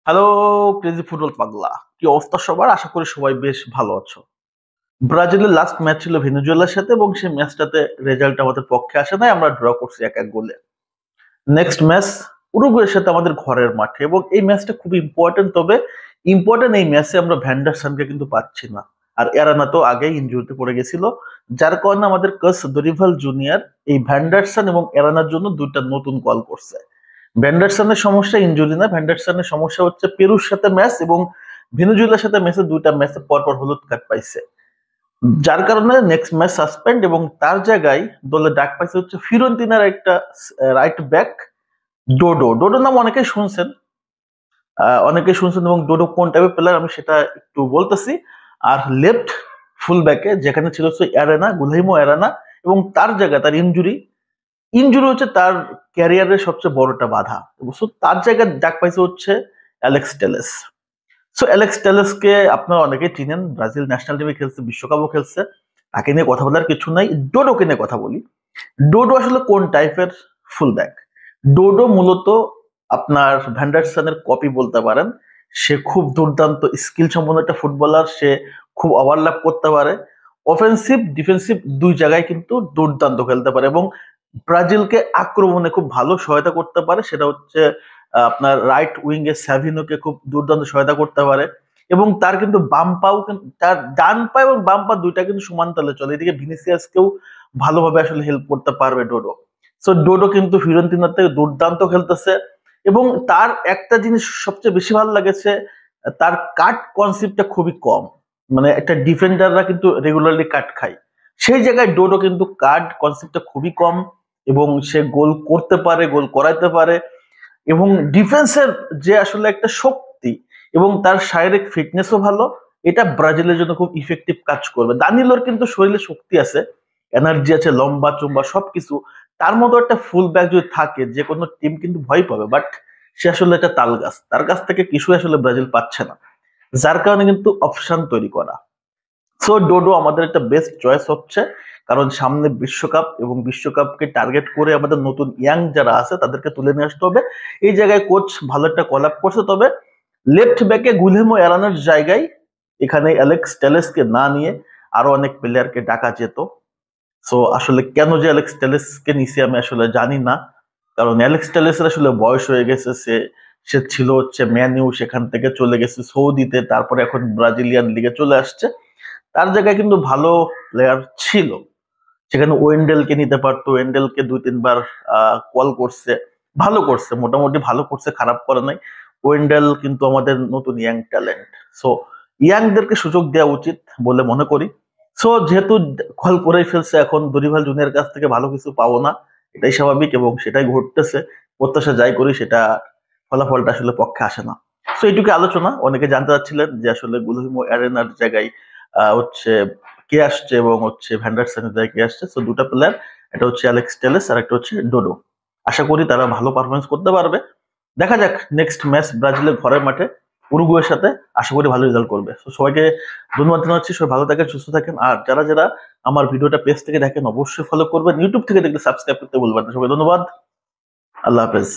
Hello crazy football পাগলা, কি অবস্থা সবার? আশা করি সবাই বেশ ভালো আছো। ব্রাজিলের লাস্ট ম্যাচ ছিল ভেনেজুয়েলার সাথে এবং সেই ম্যাচটাতে রেজাল্ট আমাদের পক্ষে আসে নাই, আমরা ড্র করছি 1-1 গোলে। নেক্সট ম্যাচ উরুগুয়ের সাথে আমাদের ঘরের মাঠে এবং এই ম্যাচটা খুব ইম্পর্টেন্ট। তবে ইম্পর্টেন্ট এই ম্যাচে আমরা ভ্যান্ডারসনকে কিন্তু পাচ্ছি না, আর এরানা তো আগেই ইনজুরিতে পড়ে গেছিল, যার কারণে আমাদের কোচ দরিভাল জুনিয়র এই ভ্যান্ডারসন এবং এরানার জন্য দুইটা নতুন কল করছে। ভ্যান্ডারসনের সমস্যা ইনজুরি না, ভ্যান্ডারসনের সমস্যা হচ্ছে পেরুর সাথে ম্যাচ এবং ভেনেজুয়েলার সাথে ম্যাচে দুইটা ম্যাচে পরপর হলুদ কার্ড পাইছে, যার কারণে নেক্সট ম্যাচ সাসপেন্ড এবং তার জায়গায় দলে ডাক পাইছে হচ্ছে ফিরন্তিনার একটা রাইট ব্যাক ডোডো। ডোডো নাম অনেকেই শুনছেন এবং ডোডো কোন টাইপের প্লেয়ার আমি সেটা একটু বলতেছি। আর লেফট ফুল ব্যাকে যেখানে ছিল হচ্ছে অ্যারেনা, গুলহিমো অ্যারেনা, এবং তার জায়গায় তার ইনজুরি ইনজুরি হচ্ছে তার ক্যারিয়ারের সবচেয়ে বড় একটা বাধা। সো তার জায়গায় ডাক পাইছে হচ্ছে অ্যালেক্স টেলেস। সো অ্যালেক্স টেলেসকে আপনারা অনেকেই চিনেন, ব্রাজিল ন্যাশনাল টিমে খেলছে, বিশ্বকাপও খেলছে, তাকে নিয়ে কথা বলার কিছু নাই। ডোডোকে নিয়ে কথা বলি। ডোডো আসলে কোন টাইপের ফুলব্যাক? ডোডো মূলত আপনার ভ্যান্ডারসনের কপি বলতে পারেন। সে খুব দুর্দান্ত স্কিল সম্পন্ন একটা ফুটবলার, সে খুব ওভারল্যাপ করতে পারে, অফেন্সিভ ডিফেন্সিভ দুই জায়গায় কিন্তু দুর্দান্ত খেলতে পারে এবং ব্রাজিলকে আক্রমণে খুব ভালো সহায়তা করতে পারে। সেটা হচ্ছে আপনার রাইট উইং এ স্যাভিনোকে খুব দুর্দান্ত সহায়তা করতে পারে এবং তার কিন্তু বাম পাও তার ডান পা এবং বাম পা দুইটা কিন্তু সমান তালে চলে। এদিকে ভিনিসিয়াসকেও ভালোভাবে আসলে হেল্প করতে পারবে ডোডো। সো ডোডো কিন্তু ফিরন্তিনাতে দুর্দান্ত খেলতেছে এবং তার একটা জিনিস সবচেয়ে বেশি ভালো লাগেছে, তার কাট কনসেপ্টটা খুবই কম। মানে একটা ডিফেন্ডাররা কিন্তু রেগুলারলি কাট খায়, সেই জায়গায় ডোডো কিন্তু কাট কনসেপ্টটা খুবই কম এবং সে গোল করতে পারে, গোল করাইতে পারে এবং ডিফেন্সের যে আসলে একটা শক্তি এবং তার শারীরিক ফিটনেসও ভালো, এটা ব্রাজিলের জন্য খুব ইফেক্টিভ কাজ করবে। দানিলোর কিন্তু শরীরে শক্তি আছে, এনার্জি আছে, লম্বা চম্বা সবকিছু, তার মতো একটা ফুল ব্যাক যদি থাকে যে কোনো টিম কিন্তু ভয় পাবে। বাট সে আসলে একটা তাল গাছ, তার কাছ থেকে কিছুই আসলে ব্রাজিল পাচ্ছে না, যার কারণে কিন্তু অপশন তৈরি করা। সো ডোডো আমাদের একটা বেস্ট চয়েস হচ্ছে, কারণ সামনে বিশ্বকাপ এবং বিশ্বকাপকে টার্গেট করে আমাদের নতুন ইয়াং যারা আছে তাদেরকে তুলে নিয়ে আসতে হবে। এই জায়গায় কোচ ভালো একটা কলাপ করছে। তবে লেফট ব্যাকে গুলহেমো এড়ানোর জায়গায় এখানে অ্যালেক্স টেলেসকে না নিয়ে আরো অনেক প্লেয়ারকে ডাকা যেত। সো আসলে কেন যে অ্যালেক্স টেলেসকে নিছি আমি আসলে জানি না, কারণ অ্যালেক্স টেলেসের আসলে বয়স হয়ে গেছে। সে সে ছিল হচ্ছে ম্যানিউ, সেখান থেকে চলে গেছে সৌদিতে, তারপরে এখন ব্রাজিলিয়ান লিগে চলে আসছে। তার জায়গায় কিন্তু ভালো প্লেয়ার ছিল, সেখানে ওয়েন্ডেলকে নিতে পারতো। ওয়েন্ডেলকে 2-3 বার কল করছে, ভালো করছে, মোটামুটি ভালো করছে, খারাপ করে নাই। ওয়েন্ডেল কিন্তু আমাদের নতুন ইয়াং ট্যালেন্ট। সো ইয়াংদেরকে সুযোগ দেওয়া উচিত বলে মনে করি। সো যেহেতু কল করেই ফেলছে, এখন দরিভাল জুনিয়র কাছ থেকে ভালো কিছু পাবো না, এটাই স্বাভাবিক এবং সেটাই ঘটতেছে। প্রত্যাশা যাই করি সেটা ফলাফলটা আসলে পক্ষে আসে না। সো এইটুকু আলোচনা। অনেকে জানতে চাচ্ছিলেন যে আসলে গুলহিমো অ্যারেনার জায়গায় হচ্ছে কে আসছে এবং হচ্ছে ভ্যান্ডারসনের জায়গায় কে আসছে। সো দুটা প্লেয়ার, এটা হচ্ছে অ্যালেক্স টেলেস আর একটা হচ্ছে ডোডো। আশা করি তারা ভালো পারফরমেন্স করতে পারবে। দেখা যাক নেক্সট ম্যাচ ব্রাজিলের ঘরের মাঠে উরুগুয়ের সাথে, আশা করি ভালো রেজাল্ট করবে। তো সবাইকে ধন্যবাদ জানাচ্ছি, সবাই ভালো থাকেন, সুস্থ থাকেন। আর যারা যারা আমার ভিডিওটা পেজ থেকে দেখেন অবশ্যই ফলো করবেন, ইউটিউব থেকে দেখলে সাবস্ক্রাইব করতে ভুলবেন না। সবাই ধন্যবাদ, আল্লাহ হাফেজ।